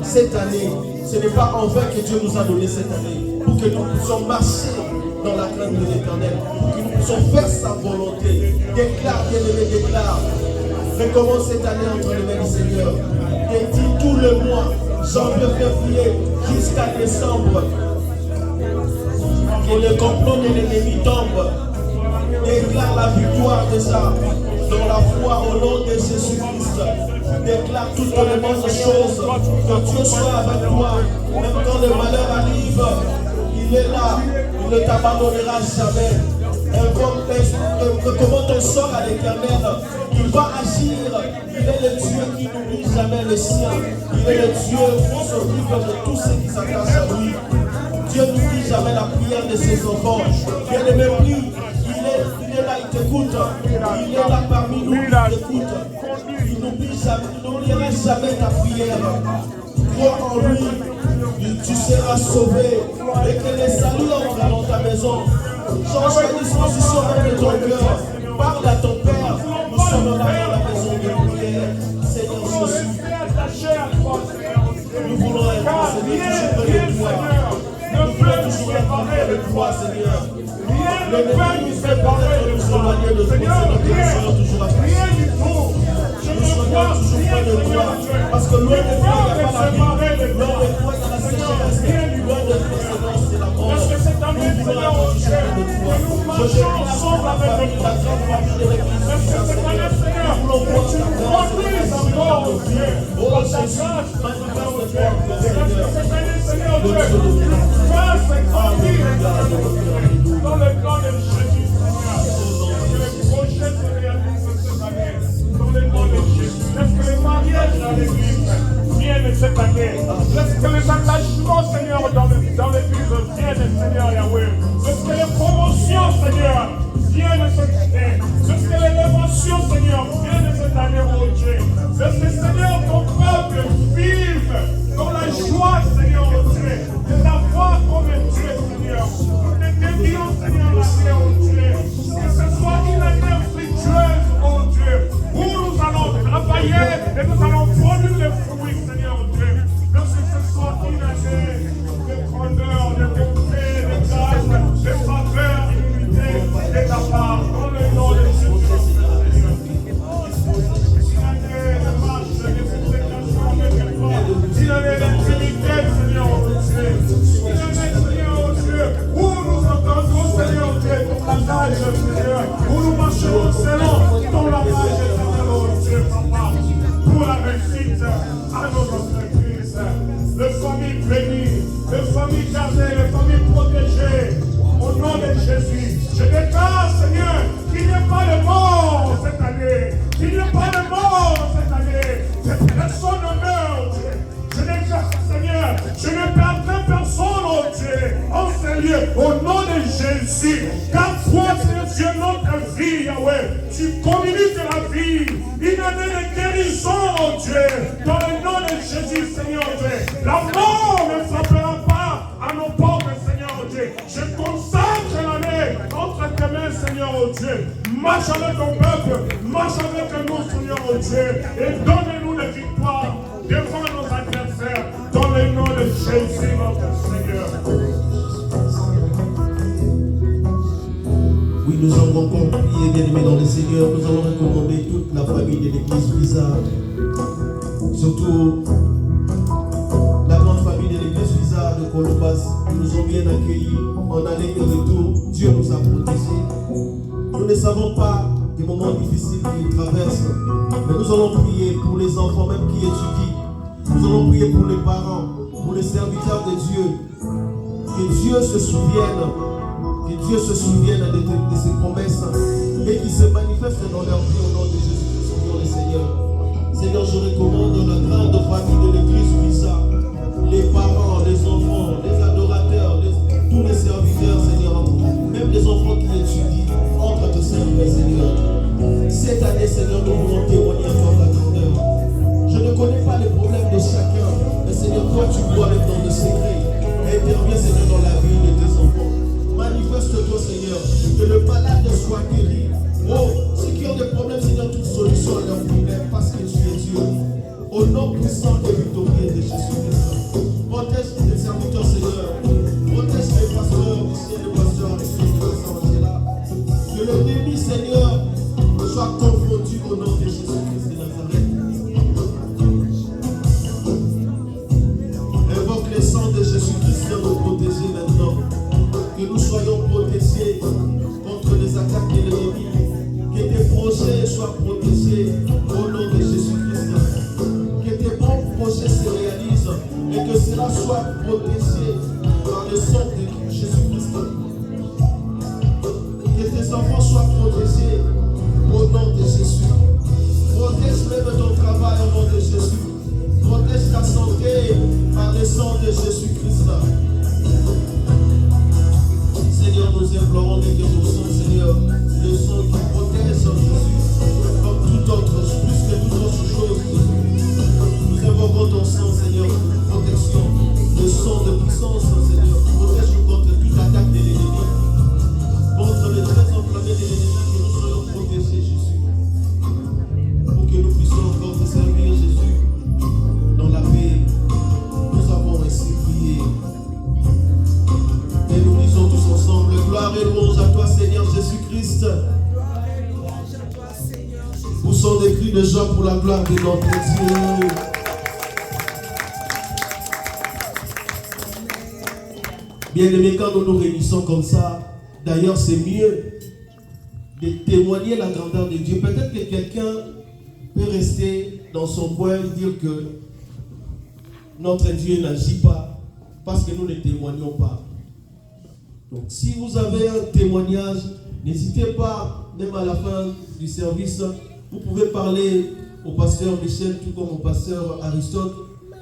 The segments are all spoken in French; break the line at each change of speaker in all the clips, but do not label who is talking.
cette année, ce n'est pas en vain que Dieu nous a donné cette année, pour que nous puissions marcher dans la crainte de l'Éternel, pour que nous puissions faire sa volonté. Déclare, bien-aimé, déclare. Recommence cette année entre les mains du Seigneur. Et dis tout le mois, janvier, février, jusqu'à décembre, que le complot de l'ennemi tombe. Déclare la victoire déjà dans la foi au nom de Jésus-Christ. Déclare toutes les bonnes choses. Que Dieu soit avec toi. Même quand le malheur arrive, il est là. Il ne t'abandonnera jamais. Comment ton sort à l'Éternel, il va agir. Il est le Dieu qui n'oublie jamais le sien. Il est le Dieu qui s'occupe de tous ceux qui s'attachent à lui. Dieu n'oublie jamais la prière de ses enfants. Bien aimé, prie. Il est là, il t'écoute. Il est là parmi nous, il t'écoute. Il n'oubliera jamais ta prière. Crois en lui, tu seras sauvé. Et que les saluts entrent dans ta maison. Change la disposition de ton cœur. Parle à ton Père. Nous sommes là dans la maison de prière. Seigneur Jésus, nous voulons être toujours près de toi. Nous voulons toujours être près de toi, Seigneur. Le Père nous fait parler de nous éloigner de toi, Seigneur, toujours à toi. Nous soyons toujours près de toi, parce que loin de toi, il n'y a pas la vie. Loin de toi, il y a la sécheresse. Loin de toi, Seigneur, c'est la mort. Nous voulons être toujours près de toi. Je déclare ensemble avec la grande famille de l'Église. Nous voulons voir ta grâce et ta Dieu. Oh Jésus, manifeste-toi, Seigneur. Le Dieu de Dieu. Dans le plan de Jésus, Seigneur, que les projets se réalisent cette année, dans le nom de Jésus. Laisse que les mariages dans l'église viennent cette année. Laisse que les engagements, Seigneur, dans l'église viennent, Seigneur Yahweh. Laisse que les promotions, Seigneur, viennent cette année. Laisse que l'élévation, Seigneur, vienne cette année, oh Dieu. Laisse que, Seigneur, ton peuple vive dans la joie, Seigneur, oh Dieu, de t'avoir comme Dieu, Seigneur. Seigneur, oh Dieu, que ce soit une année fructueuse, oh Dieu, où nous allons travailler et nous allons produire les fruits, Seigneur, oh Dieu. Que ce soit une année de grandeur, de bonté, de grâce, de faveur, d'unité de ta part, dans le nom de Jésus. Une année de marche, de ségrégation avec toi, une année d'intimité, Seigneur, oh Dieu, une année, Seigneur, oh Dieu, où nous entendons, Seigneur Dieu, ton langage, Seigneur, où nous marcherons selon ton langage, Seigneur, oh Dieu, Papa, pour la réussite à nos entreprises, les familles bénies, les familles gardées, les familles protégées, au nom de Jésus. Je déclare, Seigneur, qu'il n'y ait pas de mort cette année, qu'il n'y ait pas de mort cette année, que personne ne meurt, Dieu. Je déclare, Seigneur, je ne perdrai personne, oh Dieu, en ce lieu, au nom de Jésus. Car toi, Seigneur Dieu, notre vie, Yahweh, tu communiques la vie, une année de guérison, oh Dieu, dans le nom de Jésus, Seigneur Dieu. La mort ne frappera pas à nos portes, Seigneur Dieu. Je consacre l'année entre tes mains, Seigneur Dieu. Marche avec ton peuple, marche avec nous, Seigneur Dieu, et donne-nous la victoire devant nos adversaires, dans le nom de Jésus, notre Seigneur. Oui, nous avons encore prié, bien-aimés dans le Seigneur. Nous allons recommander toute la famille de l'Église Bizarre. Surtout la grande famille de l'Église Bizarre de Columbus. Ils nous ont bien accueillis en aller et retour. Dieu nous a protégés. Nous ne savons pas des moments difficiles qu'ils traversent. Mais nous allons prier pour les enfants même qui étudient. Nous allons prier pour les parents, pour les serviteurs de Dieu. Que Dieu se souvienne. Que Dieu se souvienne de ses promesses et qu'il se manifeste dans leur vie au nom de Jésus-Christ, le Seigneur. Seigneur, je recommande la grande famille de l'Église Visa, les parents, les enfants, les adorateurs, tous les serviteurs, Seigneur, même les enfants qui étudient, entre tes serviteurs, Seigneur. Cette année, Seigneur, nous voulons témoigner encore ta grandeur. Je ne connais pas les problèmes de chacun, mais Seigneur, toi, tu vois même dans le secret. Et interviens, Seigneur, dans la vie de tes enfants. Manifeste-toi, Seigneur, que le malade soit guéri. Oh, ceux qui ont des problèmes, Seigneur, toute solution à leurs problèmes, parce que tu es Dieu. Au nom puissant et victorieux cela soit protégé par le sang de Jésus-Christ. Que tes enfants soient protégés au nom de Jésus. Protège même ton travail au nom de Jésus. Protège ta santé par le sang de Jésus-Christ. Seigneur, nous implorons que ton sang, Seigneur, le sang qui protège Jésus, comme tout autre, plus que toute autre chose. Nous invoquons ton sang, Seigneur, de protection, le sang de puissance, Seigneur, protège-nous contre toute attaque de l'ennemi, contre les traits enflammés de l'ennemi, que nous soyons protégés, Jésus, pour que nous puissions encore te servir, Jésus, dans la paix. Nous avons ainsi prié. Et nous disons tous ensemble, gloire et louange à toi, Seigneur Jésus-Christ. Poussons des cris de joie pour la gloire de notre Dieu. Bien-aimés, quand nous nous réunissons comme ça, d'ailleurs c'est mieux de témoigner la grandeur de Dieu. Peut-être que quelqu'un peut rester dans son coin et dire que notre Dieu n'agit pas parce que nous ne témoignons pas. Donc si vous avez un témoignage, n'hésitez pas, même à la fin du service, vous pouvez parler au pasteur Michel, tout comme au pasteur Aristote.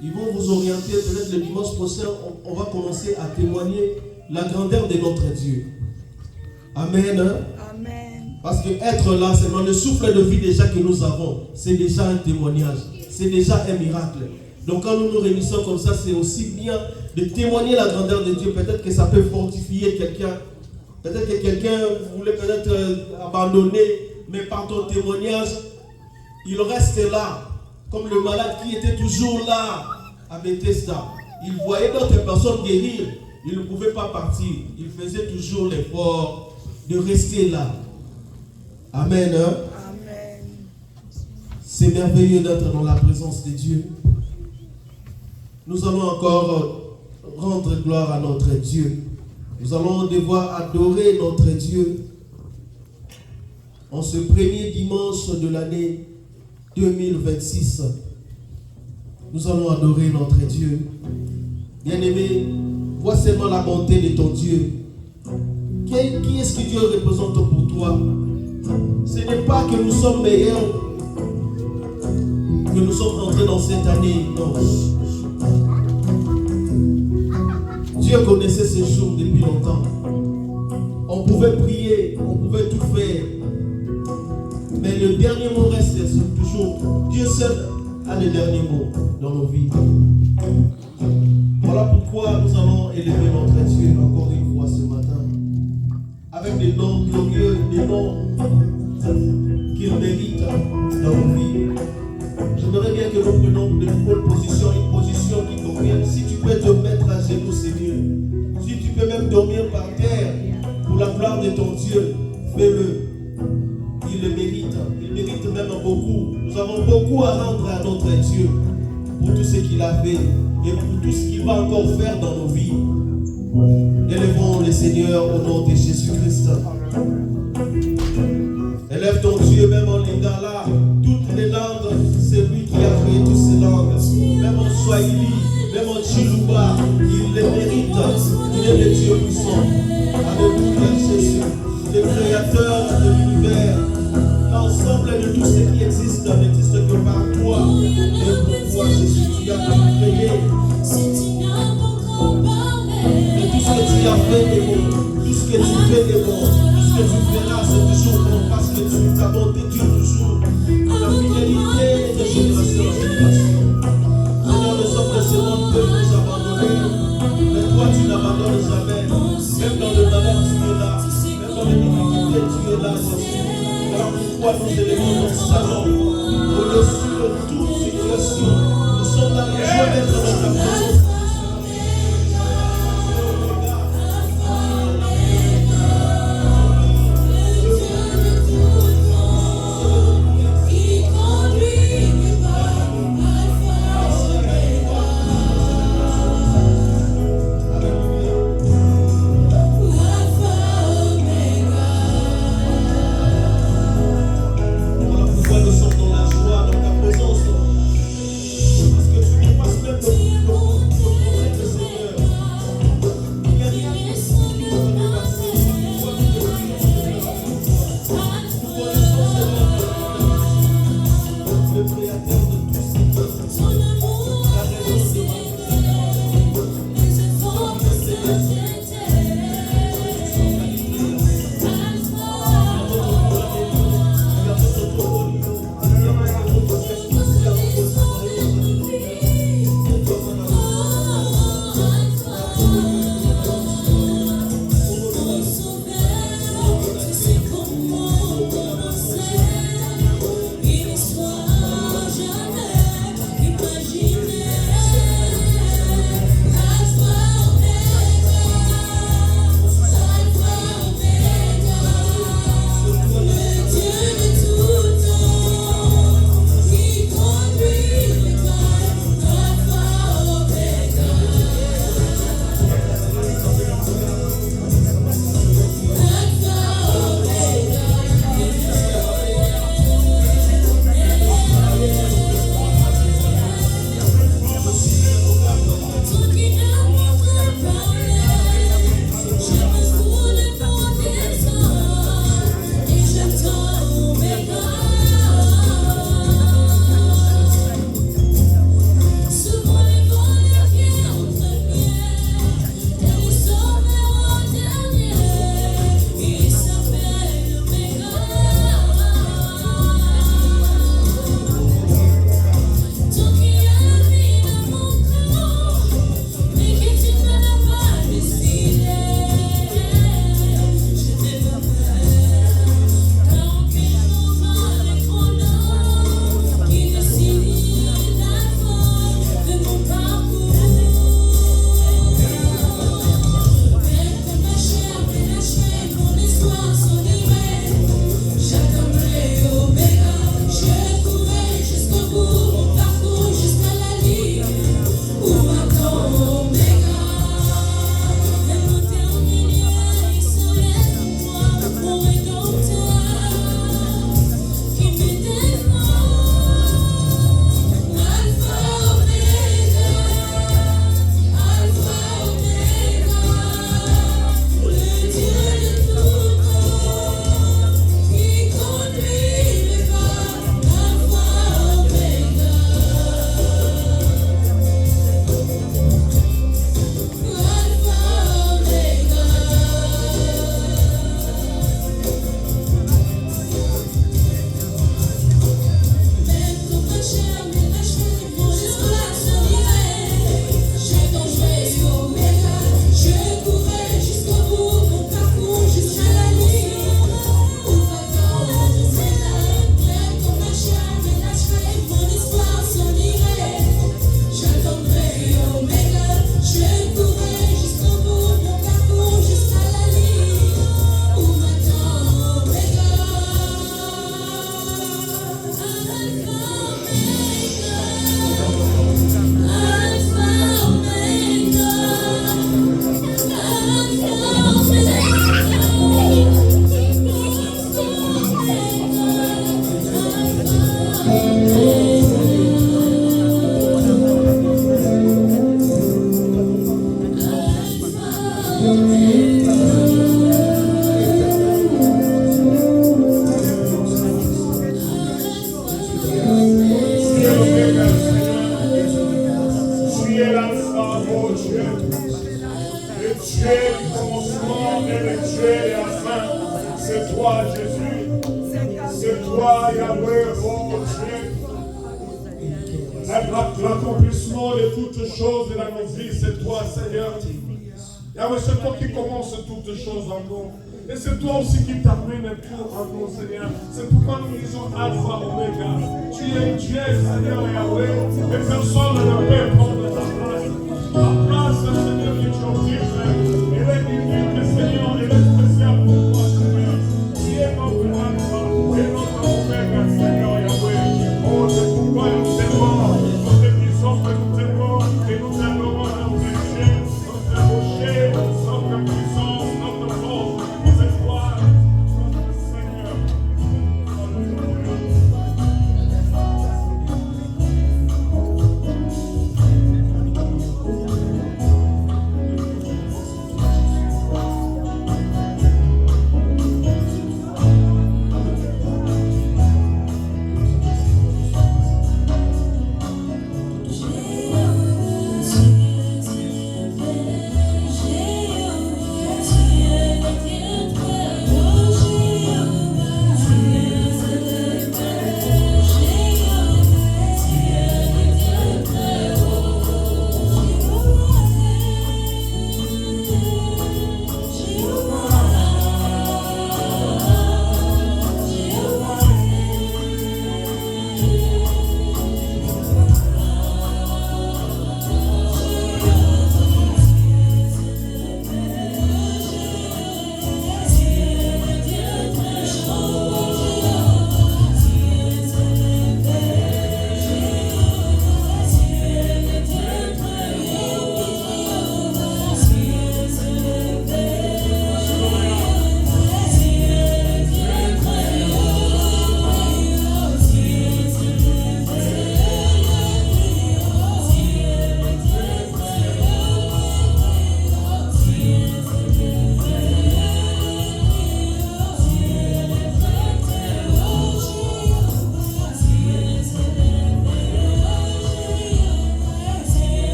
Ils vont vous orienter. Peut-être le dimanche prochain, on va commencer à témoigner la grandeur de notre Dieu. Amen.
Amen.
Parce que être là, c'est dans le souffle de vie déjà que nous avons. C'est déjà un témoignage. C'est déjà un miracle. Donc quand nous nous réunissons comme ça, c'est aussi bien de témoigner la grandeur de Dieu. Peut-être que ça peut fortifier quelqu'un. Peut-être que quelqu'un voulait peut-être abandonner, mais par ton témoignage, il reste là. Comme le malade qui était toujours là à Bethesda. Il voyait d'autres personnes guérir. Il ne pouvait pas partir. Il faisait toujours l'effort de rester là. Amen. Hein?
Amen.
C'est merveilleux d'être dans la présence de Dieu. Nous allons encore rendre gloire à notre Dieu. Nous allons devoir adorer notre Dieu en ce premier dimanche de l'année 2026. Nous allons adorer notre Dieu. Bien-aimé, vois seulement la bonté de ton Dieu. Qui est-ce que Dieu représente pour toi? Ce n'est pas que nous sommes meilleurs, que nous sommes entrés dans cette année. Non. Dieu connaissait ces jours depuis longtemps. On pouvait prier, on pouvait tout faire. Mais le dernier mot reste toujours. Dieu seul a le dernier mot dans nos vies. Voilà pourquoi nous allons élever notre Dieu encore une fois ce matin. Avec des noms glorieux, des noms qu'il mérite dans nos vies. J'aimerais bien que nous prenions de bonnes positions, une position qui convient. Si tu peux te mettre à genoux, c'est mieux. Si tu peux même dormir par terre pour la gloire de ton Dieu, fais-le. Il le mérite. Il mérite même beaucoup. Nous avons beaucoup à rendre à notre Dieu pour tout ce qu'il a fait et pour tout ce qu'il va encore faire dans nos vies. Élevons le Seigneur au nom de Jésus-Christ. Élève ton Dieu même en Lingala. Toutes les langues, c'est lui qui a créé toutes ces langues. Même en Swahili, même en Chiluba, il le mérite. Il est le Dieu puissant. Alléluia Jésus, le créateur de l'univers. L'ensemble de tout ce qui existe n'existe que par toi. Et pour toi, Jésus, tu as tout créé. Et tout ce que tu as fait est bon. Tout ce que tu fais est bon. Tout ce que tu feras, c'est toujours bon. Parce que ta bonté dure toujours. Ta fidélité de génération en génération. Seigneur, les hommes de ce monde peuvent nous abandonner. Mais toi, tu n'abandonnes jamais. Même dans le malheur, tu es là. Même dans les difficultés, tu es là, Jésus. Alors pourquoi nous élevons nos salons au-dessus de toute situation? Nous sommes dans les joies d'être dans ta présence. Nous sommes
es l'alpha, oh Dieu. Le Dieu du commencement et le Dieu de la fin. C'est toi, Jésus. C'est toi, Yahweh, oh Dieu. L'accomplissement de toutes choses dans nos vies, c'est toi, Seigneur. Yahweh, c'est toi qui commence toutes choses en nous. Et c'est toi aussi qui termine tout en nous, Seigneur. C'est pourquoi nous disons Alpha, Omega. Tu es Dieu, Seigneur Yahweh. Et personne ne peut prendre ta place. Ta place, Seigneur, que tu occupes. Elle est unique, Seigneur. Elle est spéciale pour toi, Seigneur. Tu es notre Alpha et notre Omega, Seigneur Yahweh. Oh, c'est pourquoi nous t'aimons. Nous te disons que nous t'aimons et nous t'aimerons dans tes cieux, notre rocher, notre puissance, notre force.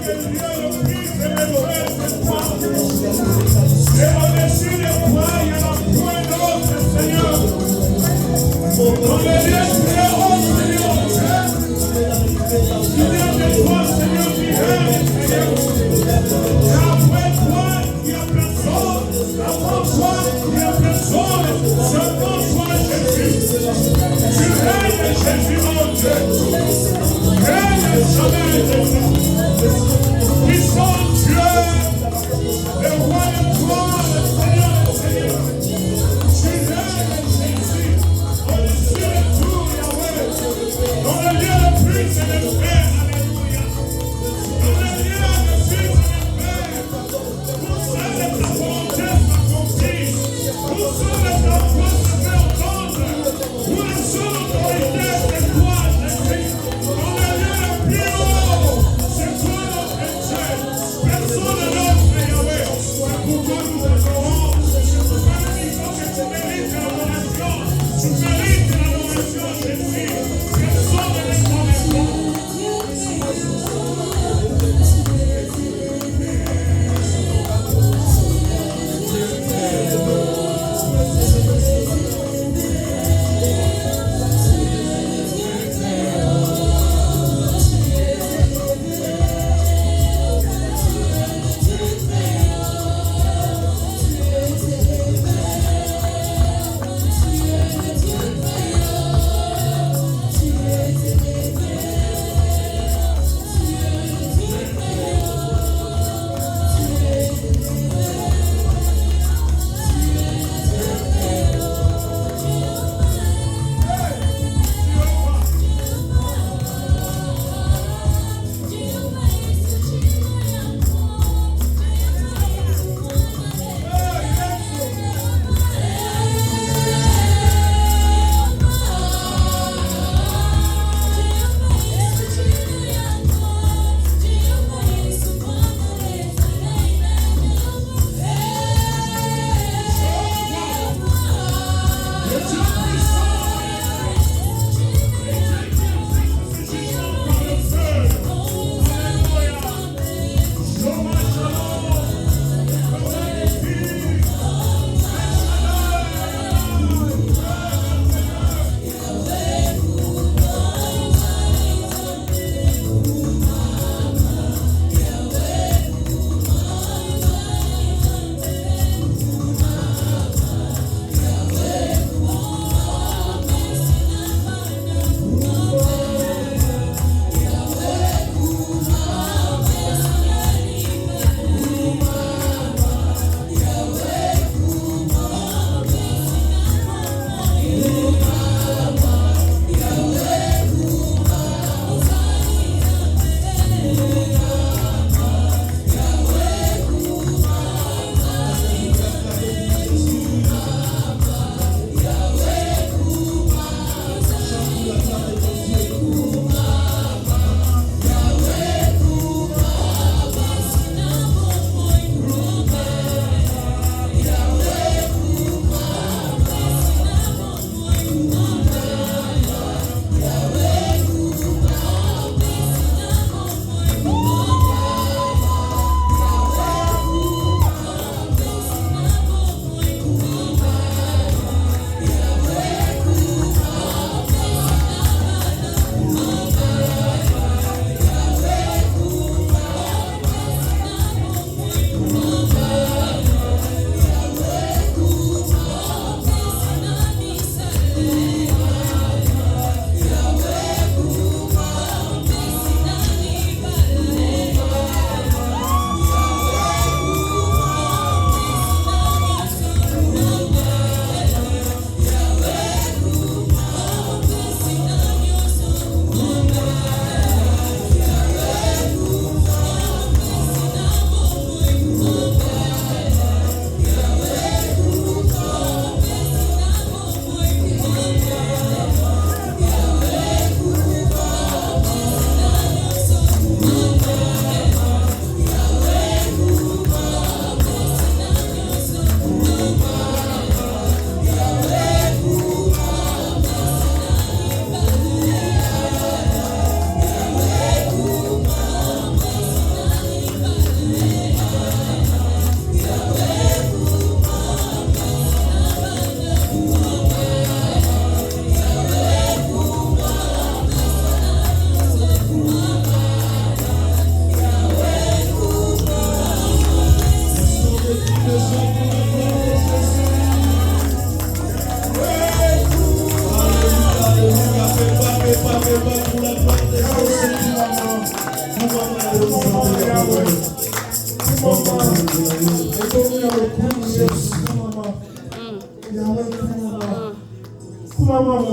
le lieu le plus élevé, c'est toi. Et au-dessus de toi, il n'y en a point d'autre, Seigneur. Dans le lieu très haut, Seigneur, il y a de toi, Seigneur, qui règne, Seigneur. Et après toi, il y a personne. Avant toi, il y a personne. Seulement toi, Jésus. Tu règnes, Jésus, mon Dieu. Règne jamais, Jésus. Puissant Dieu, le roi de gloire, le Seigneur des seigneurs. Tu règnes, Jésus, au-dessus de tout, Yahweh. Dans le lieu le plus élevé, alléluia. Dans le lieu le plus élevé, pour seul ta volonté s'accomplit, pour seul ta voix se fait entendre, pour la seule autorité de toi, Jésus. Dans le lieu le plus haut,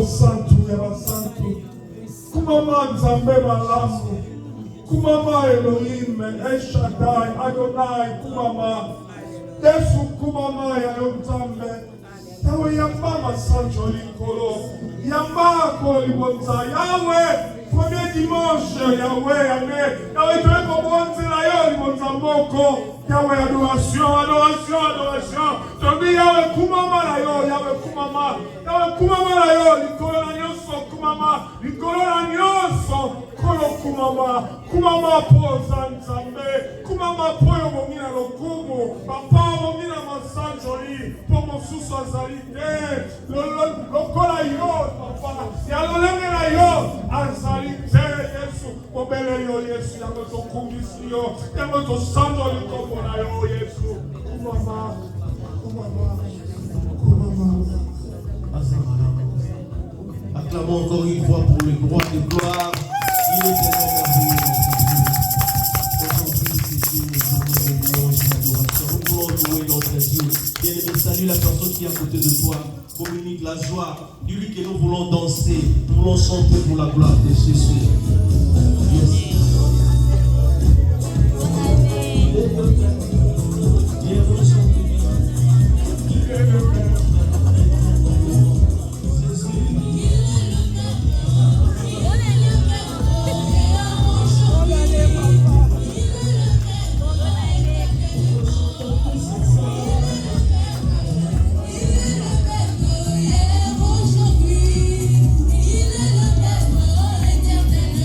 Santo Yabasanto. Kumama Nzambe Malamu. Kumama Elohim, El Shaddai, Adonai, Kumama. Yesu Kumama Yalomzambe. Yawe Yamba Santo Likolo. Yamba Kolibonza. Yahweh. Premier dimanche, Yahweh, Amen. Yahweh, tu es comme on dit là, Yahweh, Yahweh, adoration, adoration, adoration. Tu dis Yahweh, Kumama là, Yahweh, Kumama. Yahweh, Kumama là, Nicolo Nagnoso, Kumama. Nicolo Nagnoso, Kolo Kumama. Kumama po Zanzambe. Kumama po Yomina Lokumu. Papa Yomina Masanjoli. Pour mon sous azalité. Lokola yo, papa. Yalolengela yo. Azalité, Yesu. Obele yo, Yesu. Yamoto kumisi yo. Yamoto sando likomo na yo, Yesu. Kumama. Kumama. Kumama.
Acclamons encore une fois pour le roi de gloire. Il est tellement merveilleux. Aujourd'hui, c'est une journée de louange et d'adoration. Nous voulons louer notre Dieu. Bien-aimé, salue la personne qui est à côté de toi. Communique la joie. Dis-lui que nous voulons danser. Nous voulons chanter pour la gloire de Jésus. Yes.
Aujourd'hui, il est le même éternel.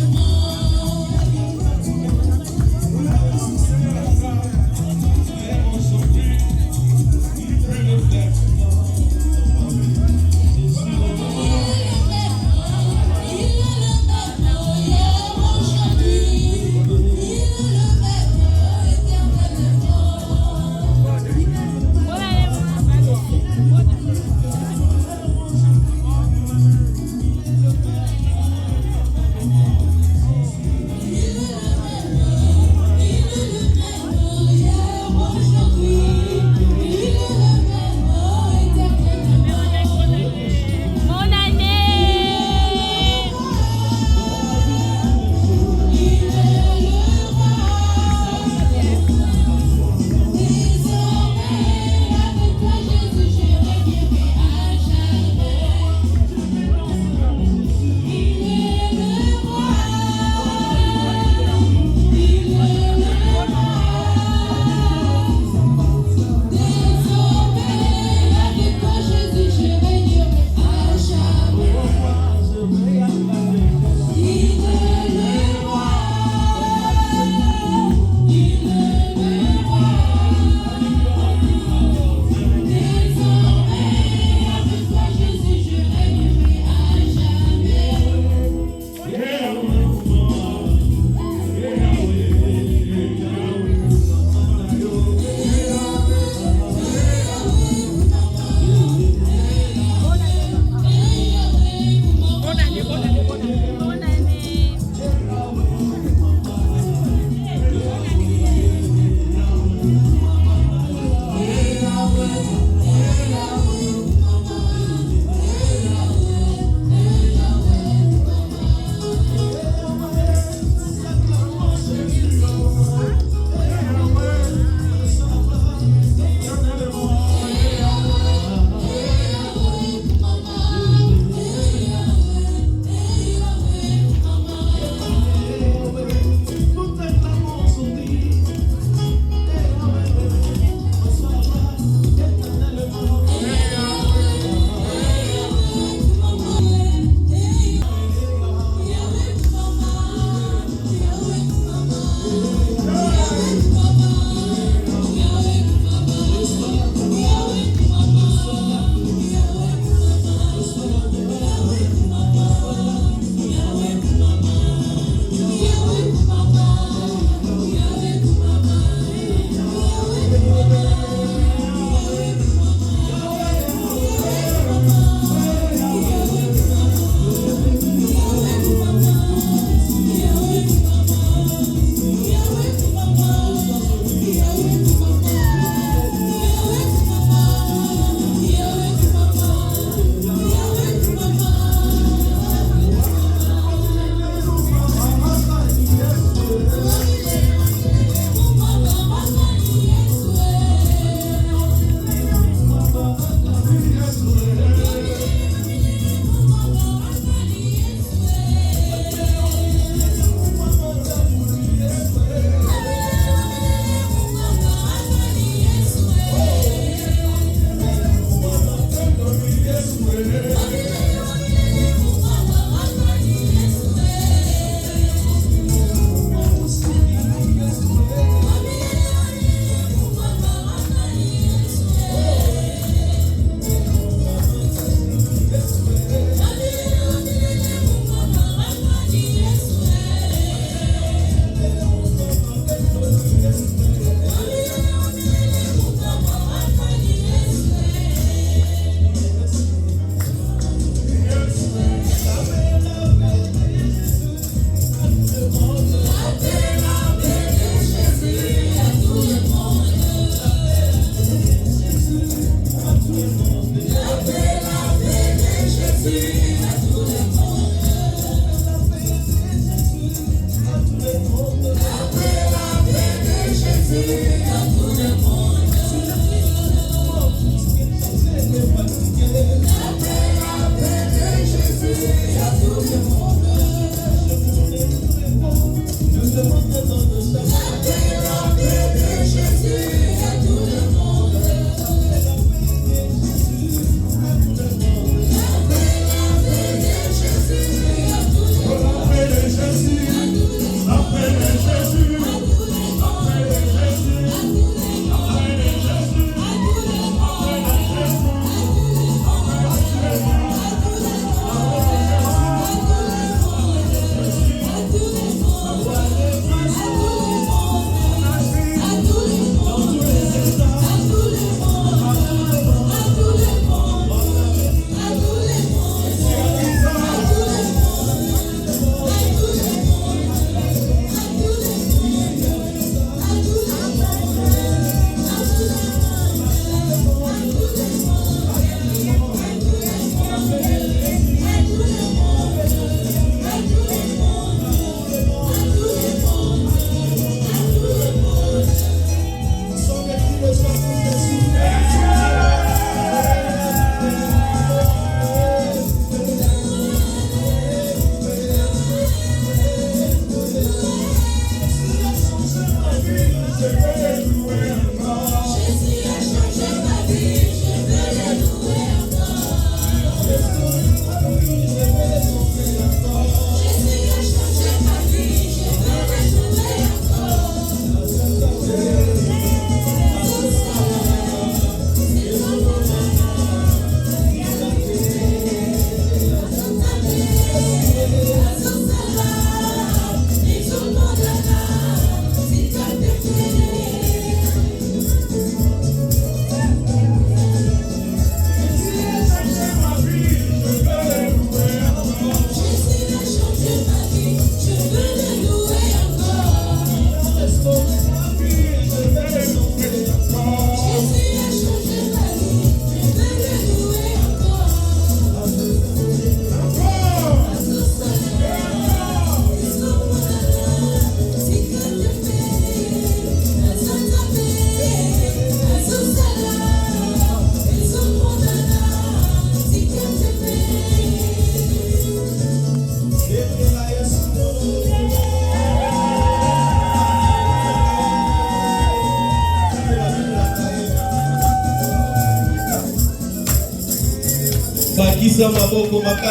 Eza maboko makasi.